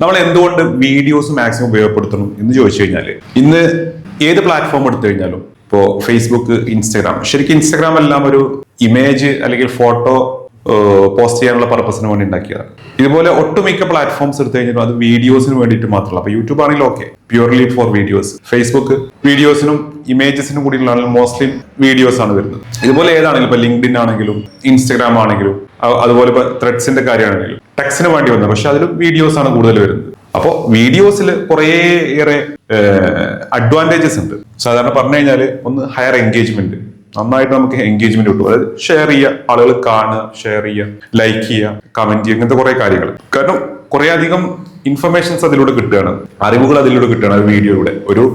നമ്മൾ എന്തുകൊണ്ട് videos maximum ഉപയോഗപ്പെടുത്തണം എന്ന് ചോദിച്ചു കഴിഞ്ഞാൽ, ഇന്ന് ഏത് പ്ലാറ്റ്ഫോം എടുത്തു കഴിഞ്ഞാലും, ഇപ്പോൾ ഫേസ്ബുക്ക്, ഇൻസ്റ്റാഗ്രാം, ശരിക്കും ഇൻസ്റ്റാഗ്രാം എല്ലാം ഒരു ഇമേജ് അല്ലെങ്കിൽ ഫോട്ടോ പോസ്റ്റ് ചെയ്യാനുള്ള പർപ്പസിന് വേണ്ടി ഉണ്ടാക്കിയതാണ്. ഇതുപോലെ ഒട്ടുമിക്ക പ്ലാറ്റ്ഫോംസ് എടുത്തു കഴിഞ്ഞാൽ അത് വീഡിയോസിന് വേണ്ടിയിട്ട് മാത്രമല്ല. അപ്പൊ യൂട്യൂബ് ആണെങ്കിലും okay, purely for videos. Facebook വീഡിയോസിനും ഇമേജസിനും കൂടിയുള്ള മോസ്റ്റ്ലി വീഡിയോസ് ആണ് വരുന്നത്. ഇതുപോലെ ഏതാണെങ്കിലും ഇപ്പൊ ലിങ്ക്ഡിൻ ആണെങ്കിലും ഇൻസ്റ്റാഗ്രാം ആണെങ്കിലും അതുപോലെ ഇപ്പൊ ത്രെഡ്സിന്റെ കാര്യമാണെങ്കിലും ടെക്സ്റ്റിന് വേണ്ടി വന്നത്, പക്ഷെ അതിൽ വീഡിയോസ് ആണ് കൂടുതൽ വരുന്നത്. അപ്പോൾ വീഡിയോസിൽ കുറേയേറെ അഡ്വാൻറ്റേജസ് ഉണ്ട്. സാധാരണ പറഞ്ഞു കഴിഞ്ഞാൽ ഒന്ന് ഹയർ എൻഗേജ്മെന്റ്, നന്നായിട്ട് നമുക്ക് എൻഗേജ്മെന്റ് കിട്ടും. അതായത് ഷെയർ ചെയ്യുക, ആളുകൾ കാണുക, ഷെയർ ചെയ്യുക, ലൈക്ക് ചെയ്യുക, കമന്റ് ചെയ്യുക, ഇങ്ങനത്തെ കുറെ കാര്യങ്ങൾ. കാരണം കുറെ അധികം ഇൻഫർമേഷൻസ് അതിലൂടെ കിട്ടുകയാണ്, അറിവുകൾ അതിലൂടെ കിട്ടുകയാണ് വീഡിയോയിലൂടെ. ഒരു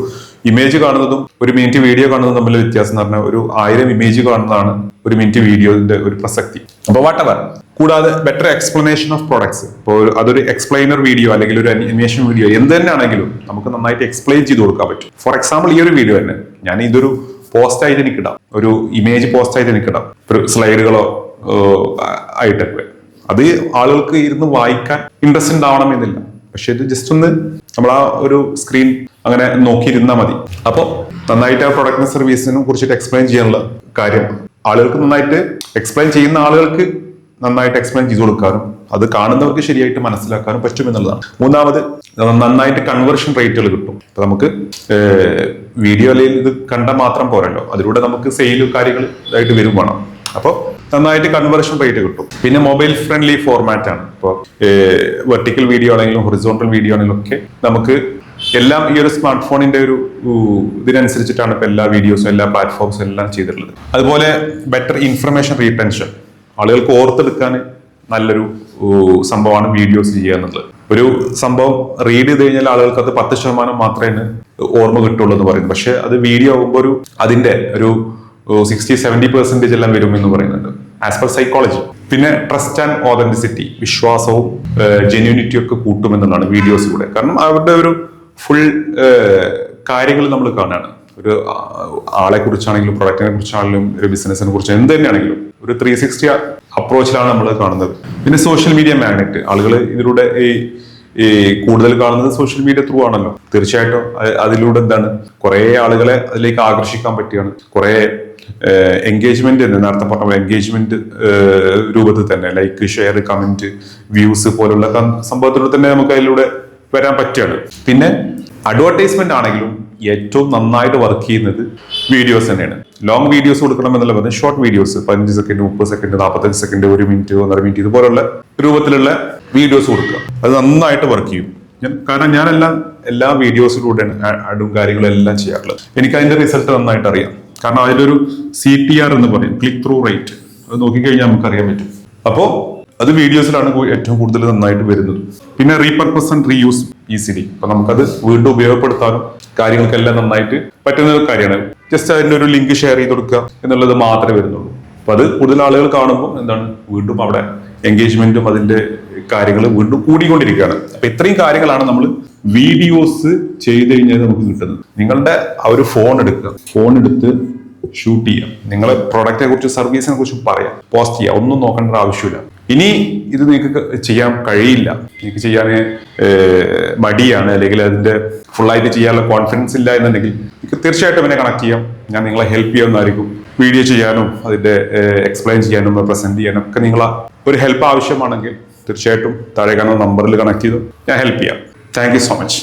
ഇമേജ് കാണുന്നതും ഒരു മിനിറ്റ് വീഡിയോ കാണുന്നതും തമ്മിൽ വ്യത്യാസം എന്ന് പറഞ്ഞാൽ, ഒരു 1000 ഇമേജ് കാണുന്നതാണ് ഒരു മിനിറ്റ് വീഡിയോന്റെ ഒരു പ്രസക്തി. അപ്പൊ വാട്ടെവർ. കൂടാതെ ബെറ്റർ എക്സ്പ്ലനേഷൻ ഓഫ് പ്രോഡക്ട്സ്. ഇപ്പോൾ അതൊരു എക്സ്പ്ലെയിനർ വീഡിയോ അല്ലെങ്കിൽ ഒരു അനിമേഷൻ വീഡിയോ എന്ത് തന്നെ ആണെങ്കിലും നമുക്ക് നന്നായിട്ട് എക്സ്പ്ലെയിൻ ചെയ്ത് കൊടുക്കാൻ പറ്റും. ഫോർ എക്സാമ്പിൾ, ഈ ഒരു വീഡിയോ തന്നെ ഞാൻ ഇതൊരു പോസ്റ്റ് ആയിട്ട് എനിക്കിടാം, ഒരു ഇമേജ് പോസ്റ്റ് ആയിട്ട് എനിക്കിടാം, ഒരു സ്ലൈഡുകളോ ആയിട്ടൊക്കെ. അത് ആളുകൾക്ക് ഇരുന്ന് വായിക്കാൻ ഇൻട്രസ്റ്റ് ഉണ്ടാവണം എന്നില്ല, പക്ഷെ ഇത് ജസ്റ്റ് ഒന്ന് നമ്മൾ ആ ഒരു സ്ക്രീൻ അങ്ങനെ നോക്കിയിരുന്നാൽ മതി. അപ്പോൾ നന്നായിട്ട് ആ പ്രൊഡക്റ്റിനും സർവീസിനും കുറിച്ചിട്ട് എക്സ്പ്ലെയിൻ ചെയ്യാനുള്ള കാര്യം ആളുകൾക്ക് നന്നായിട്ട് എക്സ്പ്ലെയിൻ ചെയ്യുന്ന ആളുകൾക്ക് നന്നായിട്ട് എക്സ്പ്ലെയിൻ ചെയ്ത് കൊടുക്കാനും അത് കാണുന്നവർക്ക് ശരിയായിട്ട് മനസ്സിലാക്കാനും പറ്റും എന്നുള്ളതാണ്. മൂന്നാമത്, നന്നായിട്ട് കൺവേർഷൻ റേറ്റുകൾ കിട്ടും. ഇപ്പൊ നമുക്ക് വീഡിയോയിൽ ഇത് കണ്ട മാത്രം പോരല്ലോ, അതിലൂടെ നമുക്ക് സെയിലും കാര്യങ്ങൾ ഇതായിട്ട് വരും വേണം. അപ്പോൾ നന്നായിട്ട് കൺവേർഷൻ റേറ്റ് കിട്ടും. പിന്നെ മൊബൈൽ ഫ്രണ്ട്ലി ഫോർമാറ്റ് ആണ്. ഇപ്പോൾ വെർട്ടിക്കൽ വീഡിയോ ആണെങ്കിലും ഹൊറിസോണ്ടൽ വീഡിയോ ആണെങ്കിലും ഒക്കെ നമുക്ക് എല്ലാം ഈ ഒരു സ്മാർട്ട് ഫോണിന്റെ ഒരു ഇതിനനുസരിച്ചിട്ടാണ് ഇപ്പൊ എല്ലാ വീഡിയോസും എല്ലാ പ്ലാറ്റ്ഫോംസും എല്ലാം ചെയ്തിട്ടുള്ളത്. അതുപോലെ ബെറ്റർ ഇൻഫർമേഷൻ റീടെൻഷൻ, ആളുകൾക്ക് ഓർത്തെടുക്കാൻ നല്ലൊരു സംഭവമാണ് വീഡിയോസ് ചെയ്യുക എന്നുള്ളത്. ഒരു സംഭവം റീഡ് ചെയ്ത് കഴിഞ്ഞാൽ ആളുകൾക്ക് അത് 10% മാത്രമേ ഓർമ്മ കിട്ടുള്ളൂ എന്ന് പറയുന്നത്. പക്ഷെ അത് വീഡിയോ ആകുമ്പോൾ അതിന്റെ ഒരു 60-70% എല്ലാം വരും എന്ന് പറയുന്നുണ്ട് ആസ് പെർ സൈക്കോളജി. പിന്നെ ട്രസ്റ്റ് ആൻഡ് ഓതന്റിസിറ്റി, വിശ്വാസവും ജെന്യൂനിറ്റിയും ഒക്കെ കൂട്ടുമെന്നുള്ളതാണ് വീഡിയോസിലൂടെ. കാരണം അവരുടെ ഒരു ഫുൾ കാര്യങ്ങൾ നമ്മൾ കാണുകയാണ്. ഒരു ആളെ കുറിച്ചാണെങ്കിലും പ്രൊഡക്റ്റിനെ കുറിച്ചാണെങ്കിലും ഒരു ബിസിനസിനെ കുറിച്ച് എന്ത് തന്നെയാണെങ്കിലും ഒരു 360 അപ്രോച്ചിലാണ് നമ്മൾ കാണുന്നത്. പിന്നെ സോഷ്യൽ മീഡിയ മാഗ്നറ്റ്, ആളുകൾ ഇതിലൂടെ ഈ കൂടുതൽ കാണുന്നത് സോഷ്യൽ മീഡിയ ത്രൂ ആണല്ലോ. തീർച്ചയായിട്ടും അതിലൂടെ എന്താണ് കുറെ ആളുകളെ അതിലേക്ക് ആകർഷിക്കാൻ പറ്റുകയാണ്. കുറെ എൻഗേജ്മെന്റ്, നേരത്തെ പറഞ്ഞ എൻഗേജ്മെന്റ് രൂപത്തിൽ തന്നെ ലൈക്ക്, ഷെയർ, കമന്റ്, വ്യൂസ് പോലുള്ള സംഭവത്തിലൂടെ തന്നെ നമുക്ക് അതിലൂടെ വരാൻ പറ്റുകയാണ്. പിന്നെ അഡ്വർടൈസ്മെന്റ് ആണെങ്കിലും ഏറ്റവും നന്നായിട്ട് വർക്ക് ചെയ്യുന്നത് വീഡിയോസ് തന്നെയാണ്. ലോങ് വീഡിയോസ് കൊടുക്കണം എന്നുള്ള പറഞ്ഞാൽ short videos 15 second, 30 second, 45 second, 1 minute, 1.5 minute ഇതുപോലുള്ള രൂപത്തിലുള്ള വീഡിയോസ് കൊടുക്കുക. അത് നന്നായിട്ട് വർക്ക് ചെയ്യും. കാരണം ഞാനെല്ലാം എല്ലാ വീഡിയോസിലൂടെയാണ് ആഡും കാര്യങ്ങളും എല്ലാം ചെയ്യാറുള്ളത്. എനിക്ക് അതിന്റെ റിസൾട്ട് നന്നായിട്ട് അറിയാം. കാരണം അതിലൊരു CTR എന്ന് പറയും, ക്ലിക്ക് ത്രൂ റേറ്റ്, അത് നോക്കിക്കഴിഞ്ഞാൽ നമുക്ക് അറിയാൻ പറ്റും. അപ്പോൾ അത് വീഡിയോസിലാണ് ഏറ്റവും കൂടുതൽ നന്നായിട്ട് വരുന്നത്. പിന്നെ റീപർപ്പസ് ആൻഡ് റീയൂസ് ഈസിലി. അപ്പൊ നമുക്കത് വീണ്ടും ഉപയോഗപ്പെടുത്താനും കാര്യങ്ങൾക്കെല്ലാം നന്നായിട്ട് പറ്റുന്ന ഒരു കാര്യമാണ്. ജസ്റ്റ് അതിന്റെ ഒരു ലിങ്ക് ഷെയർ ചെയ്ത് കൊടുക്കുക എന്നുള്ളത് മാത്രമേ വരുന്നുള്ളൂ. അപ്പൊ അത് കൂടുതൽ ആളുകൾ കാണുമ്പോൾ എന്താണ് വീണ്ടും അവിടെ എൻഗേജ്മെന്റും അതിന്റെ കാര്യങ്ങൾ വീണ്ടും കൂടിക്കൊണ്ടിരിക്കുകയാണ്. അപ്പൊ ഇത്രയും കാര്യങ്ങളാണ് നമ്മൾ വീഡിയോസ് ചെയ്ത് കഴിഞ്ഞാൽ നമുക്ക് കിട്ടുന്നത്. നിങ്ങളുടെ ആ ഒരു ഫോൺ എടുക്കുക, ഫോൺ എടുത്ത് ഷൂട്ട് ചെയ്യാം, നിങ്ങളെ പ്രൊഡക്റ്റിനെ കുറിച്ച് സർവീസിനെ കുറിച്ച് പറയാം, പോസ്റ്റ് ചെയ്യാം, ഒന്നും നോക്കേണ്ട ആവശ്യമില്ല. ഇനി ഇത് നിങ്ങൾക്ക് ചെയ്യാൻ കഴിയില്ല, നിങ്ങൾക്ക് ചെയ്യാൻ മടിയാണ്, അല്ലെങ്കിൽ അതിന്റെ ഫുള്ളായിട്ട് ചെയ്യാനുള്ള കോൺഫിഡൻസ് ഇല്ല എന്നുണ്ടെങ്കിൽ നിങ്ങൾക്ക് തീർച്ചയായിട്ടും എന്നെ കണക്ട് ചെയ്യാം. ഞാൻ നിങ്ങളെ ഹെൽപ്പ് ചെയ്യാവുന്നതായിരിക്കും. വീഡിയോ ചെയ്യാനും അതിന്റെ എക്സ്പ്ലെയിൻ ചെയ്യാനും പ്രസന്റ് ചെയ്യാനും ഒക്കെ നിങ്ങളെ ഒരു ഹെൽപ്പ് ആവശ്യമാണെങ്കിൽ തീർച്ചയായിട്ടും താഴെ കാണുന്ന നമ്പറിൽ കണക്ട് ചെയ്തു ഞാൻ ഹെൽപ്പ് ചെയ്യാം. Thank you so much.